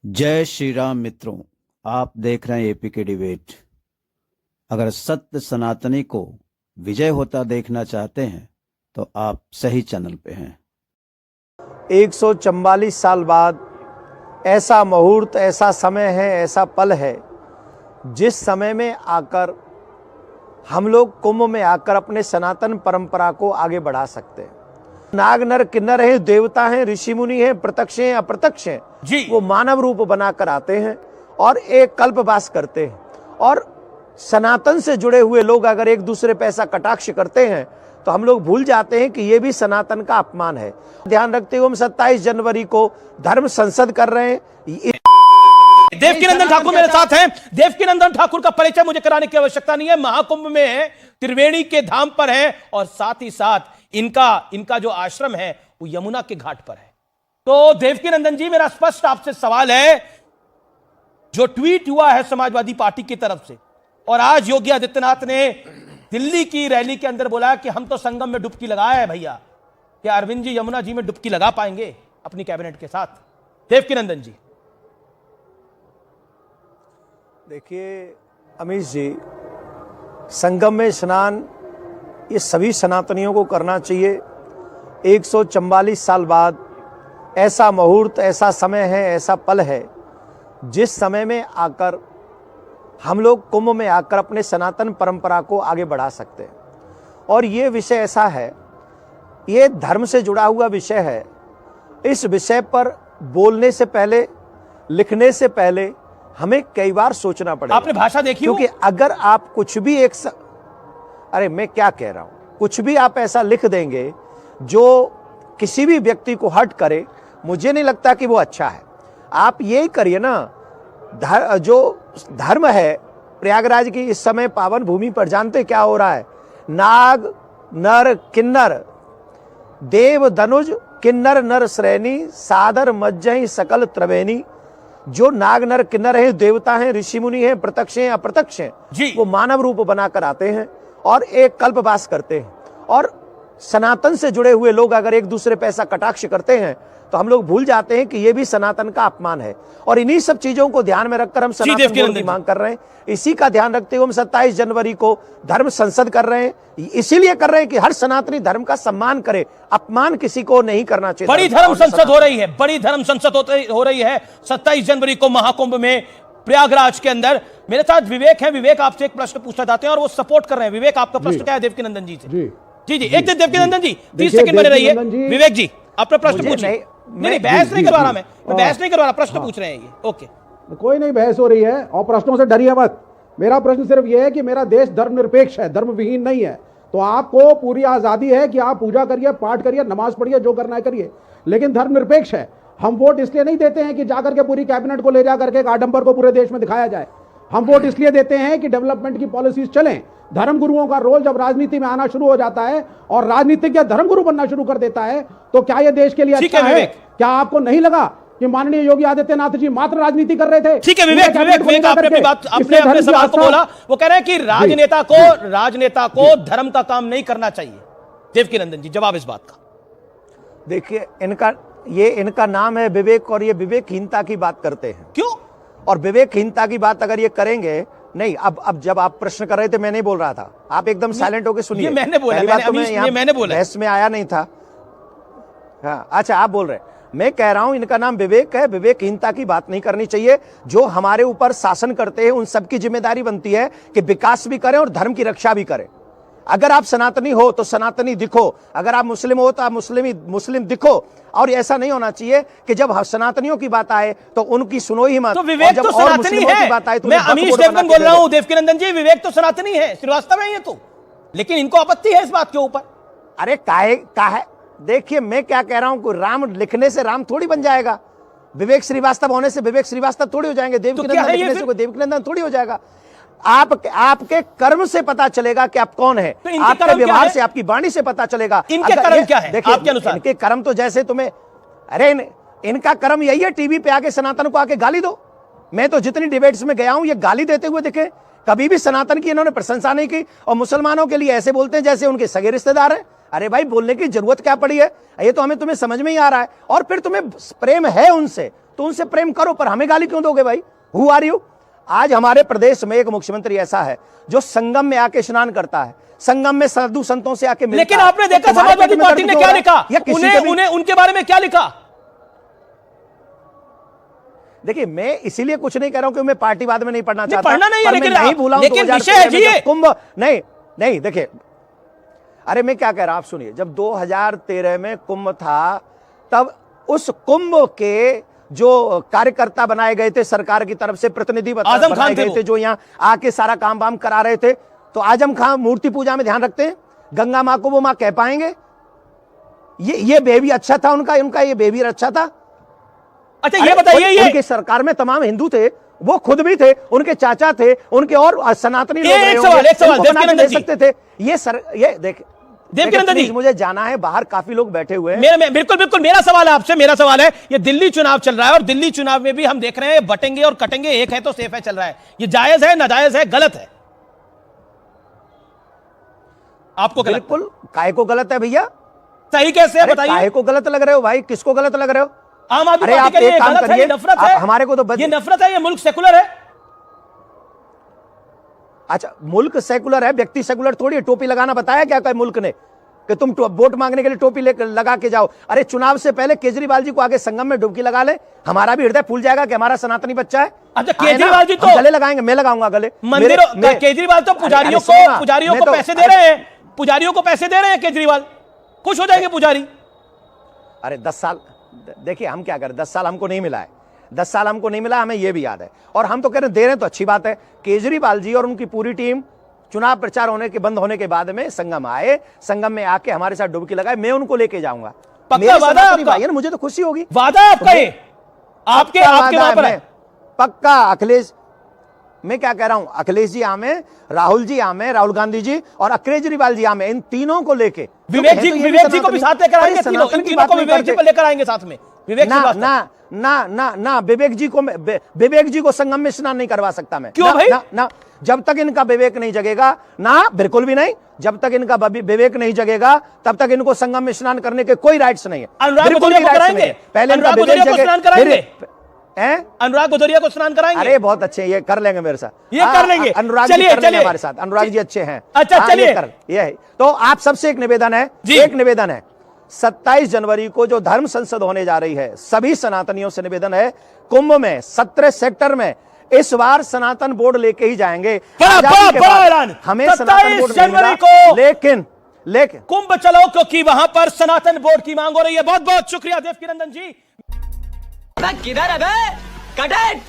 जय श्री राम मित्रों, आप देख रहे हैं एपी के डिबेट। अगर सत्य सनातनी को विजय होता देखना चाहते हैं तो आप सही चैनल पे हैं। 144 साल बाद ऐसा मुहूर्त, ऐसा समय है, ऐसा पल है जिस समय में आकर हम लोग कुंभ में आकर अपने सनातन परंपरा को आगे बढ़ा सकते हैं। नाग नर किन्नर हैं, देवता हैं, ऋषि मुनि हैं, प्रत्यक्ष हैं, अप्रत्यक्ष हैं जी, वो मानव रूप बनाकर आते हैं और एक कल्पवास करते हैं। और सनातन से जुड़े हुए लोग अगर एक दूसरे पे ऐसा कटाक्ष करते हैं तो हम लोग भूल जाते हैं कि ये भी सनातन का अपमान है। ध्यान रखते हुए हम 27 जनवरी को धर्म संसद कर रहे हैं। देवकीनंदन ठाकुर मेरे साथ हैं। देवकीनंदन ठाकुर का परिचय मुझे कराने की आवश्यकता नहीं है। महाकुंभ में है, त्रिवेणी के धाम पर है और साथ ही साथ इनका जो आश्रम है वो यमुना के घाट पर है। तो देवकीनंदन जी, मेरा स्पष्ट आपसे सवाल है, जो ट्वीट हुआ है समाजवादी पार्टी की तरफ से और आज योगी आदित्यनाथ ने दिल्ली की रैली के अंदर बोला कि हम तो संगम में डुबकी लगाए हैं भैया, क्या अरविंद जी यमुना जी में डुबकी लगा पाएंगे अपनी कैबिनेट के साथ? देवकीनंदन जी। देखिए अमीश जी, संगम में स्नान ये सभी सनातनियों को करना चाहिए। 144 साल बाद ऐसा मुहूर्त, ऐसा समय है, ऐसा पल है जिस समय में आकर हम लोग कुंभ में आकर अपने सनातन परंपरा को आगे बढ़ा सकते हैं। और ये विषय ऐसा है, ये धर्म से जुड़ा हुआ विषय है। इस विषय पर बोलने से पहले, लिखने से पहले हमें कई बार सोचना पड़ेगा। आपने भाषा देखी हो? क्योंकि अगर आप कुछ भी अरे मैं क्या कह रहा हूं, कुछ भी आप ऐसा लिख देंगे जो किसी भी व्यक्ति को हर्ट करे, मुझे नहीं लगता कि वो अच्छा है। आप यही करिए ना, जो धर्म है प्रयागराज की इस समय पावन भूमि पर जानते क्या हो रहा है? नाग नर किन्नर देव धनुज किन्नर नर श्रेणी सादर मज्जहि सकल त्रिवेणी। जो नाग नर किन्नर हैं, देवता हैं, ऋषि मुनि हैं, प्रत्यक्ष हैं, अप्रत्यक्ष हैं जी, वो मानव रूप बनाकर आते हैं और एक कल्पवास करते हैं। और सनातन से जुड़े हुए लोग अगर एक दूसरे पे ऐसा कटाक्ष करते हैं तो हम लोग भूल जाते हैं कि ये भी सनातन का अपमान है। और इन्हीं सब चीजों को ध्यान में रखकर हम सनातन धर्म की मांग कर रहे हैं। इसी का ध्यान रखते हुए हम 27 जनवरी को धर्म संसद कर रहे हैं। इसीलिए कर रहे हैं कि हर सनातनी धर्म का सम्मान करे, अपमान किसी को नहीं करना चाहिए। बड़ी धर्म संसद हो रही है, बड़ी धर्म संसद हो रही है 27 जनवरी को महाकुंभ में प्रयागराज के अंदर। मेरे साथ विवेक है। विवेक, आपसे एक प्रश्न पूछना चाहते हैं और वो सपोर्ट कर रहे हैं। विवेक, आपका प्रश्न क्या है देवकीनंदन जी से? जी जी, एक देवकीनंदन जी 30 सेकंड बने रहिए। विवेक जी, अपना प्रश्न पूछिए। नहीं, बहस नहीं करवा रहा, मैं बहस नहीं करवा रहा, प्रश्न पूछ रहे हैं ये। ओके, कोई नहीं बहस हो रही है और प्रश्नों से डरिए मत। मेरा प्रश्न सिर्फ यह है कि मेरा देश धर्मनिरपेक्ष है, धर्म विहीन नहीं है। तो आपको पूरी आजादी है कि आप पूजा करिए, पाठ करिए, नमाज पढ़िए, जो करना है करिए, लेकिन धर्मनिरपेक्ष है। हम वोट इसलिए नहीं देते हैं कि जाकर के पूरी कैबिनेट को ले जाकर के आडंबर को पूरे देश में दिखाया जाए। हम वोट इसलिए देते हैं कि डेवलपमेंट की पॉलिसीज चलें। धर्म गुरुओं का रोल जब राजनीति में आना शुरू हो जाता है और राजनीतिक या धर्म गुरु बनना शुरू कर देता है तो क्या यह देश के लिए अच्छा है? क्या आपको नहीं लगा कि माननीय योगी आदित्यनाथ जी मात्र राजनीति कर रहे थे? ठीक है विवेक, विवेक आपने अपनी बात, अपने सवाल को बोला। वो कह रहे हैं कि राजनेता को धर्म का काम नहीं करना चाहिए। देवकीनंदन जी, जवाब इस बात का। देखिए, इनका नाम है विवेक और ये विवेकहीनता की बात करते हैं। क्यों? और विवेकहीनता की बात अगर ये करेंगे, नहीं, अब जब आप प्रश्न कर रहे थे मैं नहीं बोल रहा था, आप एकदम साइलेंट होकर सुनिए। मैंने बोला, मैंने बोला, बहस में आया नहीं था। हाँ, अच्छा, आप बोल रहे हैं। मैं कह रहा हूं इनका नाम विवेक है। विवेकहीनता की बात नहीं करनी चाहिए। जो हमारे ऊपर शासन करते हैं उन सबकी जिम्मेदारी बनती है कि विकास भी करें और धर्म की रक्षा भी करें। अगर आप सनातनी हो तो सनातनी दिखो, अगर आप मुस्लिम हो तो आप मुस्लिम दिखो। और ऐसा नहीं होना चाहिए कि जब सनातनियों की बात आए तो उनकी सुनो ही मत। तो विवेक तो सनातनी है। बात आए तो मैं अमीश देवगन बोल रहा हूं। देवकीनंदन जी, विवेक तो सनातनी है, श्रीवास्तव है ये तो, लेकिन इनको आपत्ति है इस बात के ऊपर। अरे काहे देखिए, मैं क्या कह रहा हूं, राम लिखने से राम थोड़ी बन जाएगा। विवेक श्रीवास्तव होने से विवेक श्रीवास्तव थोड़ी हो जाएंगे। देवकीनंदन लिखने से देवकीनंदन थोड़ी हो जाएगा। आपके कर्म से पता चलेगा कि आप कौन है। तो आपके व्यवहार से, आपकी वाणी से पता चलेगा। इनके कर्म क्या है आपके अनुसार? इनके कर्म तो जैसे तुम्हें, अरे इनका कर्म यही है, टीवी पे आके सनातन को आके गाली दो। मैं तो जितनी डिबेट्स में गया हूं ये गाली देते हुए दिखे, कभी भी सनातन की इन्होंने प्रशंसा नहीं की। और मुसलमानों के लिए ऐसे बोलते हैं जैसे उनके सगे रिश्तेदार हैं। अरे भाई बोलने की जरूरत क्या पड़ी है, ये तो हमें तुम्हें समझ में ही आ रहा है। और फिर तुम्हें प्रेम है उनसे तो उनसे प्रेम करो, पर हमें गाली क्यों दोगे भाई? Who are you? आज हमारे प्रदेश में एक मुख्यमंत्री ऐसा है जो संगम में आके स्नान करता है, संगम में साधु संतों से आके मिलता लेकिन है। आपने तो देखा तुम्हारे समाजवादी पेट में पार्टी दर्द ने क्यों क्या हो रहा है? लिखा, या किसी उन्हें के भी- उन्हें उनके बारे में क्या लिखा? देखिए मैं इसीलिए कुछ नहीं कह रहा हूं कि मैं पार्टीवाद में नहीं पढ़ना चाहता, पढ़ना नहीं है, पर मैं लेकिन नहीं भूला हूं लेकिन 2013 विषय है जी में जब ये। कुंभ नहीं देखिए, अरे मैं क्या कह रहा हूं आप सुनिए, जब 2013 में कुंभ था तब उस कुंभ के जो कार्यकर्ता बनाए गए थे सरकार की तरफ से, प्रतिनिधि आजम बनाए खान थे गए वो। थे जो यहाँ आके सारा काम वाम करा रहे थे, तो आजम खान मूर्ति पूजा में ध्यान रखते हैं, गंगा माँ को वो माँ कह पाएंगे? ये बेबी अच्छा था उनका ये बेबी अच्छा था? अच्छा ये बताइए, ये उनकी सरकार में तमाम हिंदू थे, वो खुद भी थे, उनके चाचा थे, उनके और सनातनी लोग रहे एक होंगे, सवाल उनको बना के देवकीनंदन दे जी। सकते थे। ये देवकीनंदन जी, मुझे जाना है, बाहर काफी लोग बैठे हुए हैं। बिल्कुल बिल्कुल मेरा सवाल है आपसे, मेरा सवाल है, ये दिल्ली चुनाव चल रहा है और दिल्ली चुनाव में भी हम देख रहे हैं बटेंगे और कटेंगे, एक है तो सेफ है चल रहा है, ये जायज है, नाजायज है, गलत है? आपको क्या लगता है? बिल्कुल काहे को गलत है भैया? सही कैसे है अरे बताइए? काहे को गलत लग रहे हो भाई? किसको गलत लग रहे हो? आम आदमी अरे पार्टी आप के लिए एक काम गलत है, ये करिए, नफरत आप है, हमारे को तो ये नफरत है, ये मुल्क सेकुलर है। अच्छा मुल्क सेकुलर है, व्यक्ति सेकुलर थोड़ी है। टोपी लगाना बताया क्या कोई मुल्क ने कि तुम वोट मांगने के लिए टोपी लगा के जाओ? अरे चुनाव से पहले केजरीवाल जी को आगे संगम में डुबकी लगा ले, हमारा भी हृदय फूल जाएगा कि हमारा सनातनी बच्चा है। अच्छा आए ना, केजरीवाल जी हम तो गले लगाएंगे, मैं लगाऊंगा गले मंदिरों केजरीवाल तो पुजारियों को पैसे दे रहे हैं, पुजारियों को पैसे दे रहे हैं केजरीवाल, खुश हो जाएंगे पुजारी। अरे 10 साल देखिए हम क्या करें, 10 साल हमको नहीं मिला है, 10 साल हमको नहीं मिला, हमें यह भी याद है, और हम तो कह रहे हैं दे रहे हैं तो अच्छी बात है। केजरीवाल जी और उनकी पूरी टीम चुनाव प्रचार बंद होने के बाद में संगम आए, संगम में आके हमारे साथ डुबकी लगाए, मैं उनको लेके जाऊंगा। पक्का वादा आपका? भाई मुझे तो खुशी होगी। वादा आपका ये, आपके वहां पर है पक्का। अखिलेश, मैं क्या कह रहा हूं, अखिलेश जी आमे, राहुल जी आमे, राहुल गांधी जी और केजरीवाल जी आमे, इन तीनों को लेके विवेक जी को भी साथ लेकर आएंगे, तीनों को विवेक जी को लेकर आएंगे साथ में। विवेक ना विवेक जी को संगम में स्नान नहीं करवा सकता मैं। क्यों भाई? ना जब तक इनका विवेक नहीं जगेगा, ना बिल्कुल भी नहीं, जब तक इनका विवेक नहीं जगेगा तब तक इनको संगम में स्नान करने के कोई राइट्स नहीं है। अनुराग बिल्कुल भदौरिया भी को rights कराएंगे? नहीं है। पहले इनका अनुराग विवेक भदौरिया को जगे, स्नान कराएंगे? अनुराग भदौरिया को स्नान कराएंगे? अरे बहुत अच्छे, ये कर लेंगे मेरे साथ, ये कर लेंगे। अनुराग जी कर लेंगे हमारे साथ, अनुराग जी अच्छे हैं। अच्छा चलिए, ये है तो आप सबसे एक निवेदन है, 27 जनवरी को जो धर्म संसद होने जा रही है, सभी सनातनियों से निवेदन है, कुंभ में 17 सेक्टर में इस बार सनातन बोर्ड लेके ही जाएंगे। बड़ा ऐलान, हमें सनातन बोर्ड 27 जनवरी को, लेकिन कुंभ चलो, क्योंकि वहां पर सनातन बोर्ड की मांग हो रही है। बहुत बहुत शुक्रिया देवकीनंदन जी। किधर है बे? Cut it!